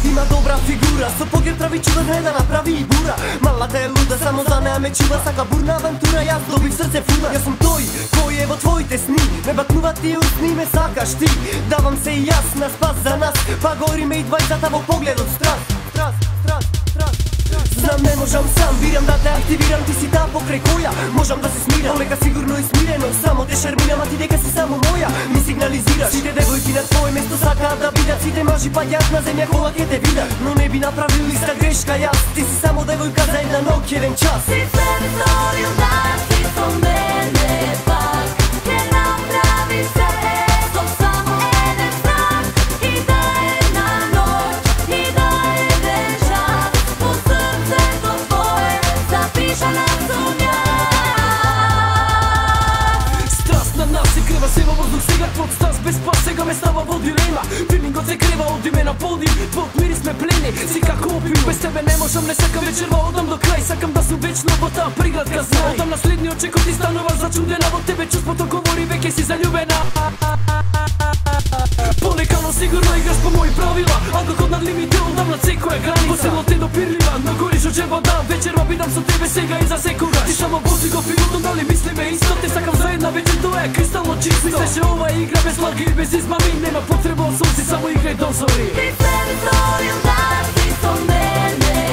Ima dobra figura, so pogier pravi čuda, gleda napravi i bura. Malata je luda, samo za ne me čuva. Saka burna avantura, ja zdobih srce puna. Ja sam toj, koji evo tvojite sni. Ne baknuvati u sni me sakaš ti. Davam se i jas na spas za nas. Pa gori me i dvajca tavo pogled od stras. Znam ne možam sam, biram da te aktiviram. Ti si ta pokraj koja, možam da se smiram. Kolega sigurno i smireno, samo te šarmiram. A ti deka si samo moja, mi signaliziraš. Svi te devojki na tvoje mesto saka da vidat. Svi te maži pa jasna zemlja kola ke te vidat. No ne bi napravili ista greška jas. Ti si samo devojka za jedna nog jedan čas. Si sve stvoril da si so mene pak. Jer napravi se to samo jedan strah. I da jedna noć, i da jedan čas. U srce to tvoje zapišana sumnja. Strast na nas se kreva, seva воздух сега твој стас. Без пас сега ме става во дилема. Филингот се крива, оди ме на подиум. Твојот мирис ме плени, си како опиум. Без тебе не можам, не сакам вечерва, одам до крај. Сакам да сум вечно во таа приградка знај. Одам на следниот чекот и стануваш зачудена. Во тебе чувството говори, веќе си заљубена. Понекано сигурно играш по мои правила. Алкохол над лимите, одам на секоја граница. Во село те допирлива, но гориш од джебода. Вечерва бидам со тебе сега и за секогаш. Ти само вози го филмот, дали мислиме исто. Те сакам за една вечер, тоа е кристално чисто. Мислеше ова игра без лаги и без измами. Нема потреба од сонци, само играј до зори. Ти sve stvoril da si so mene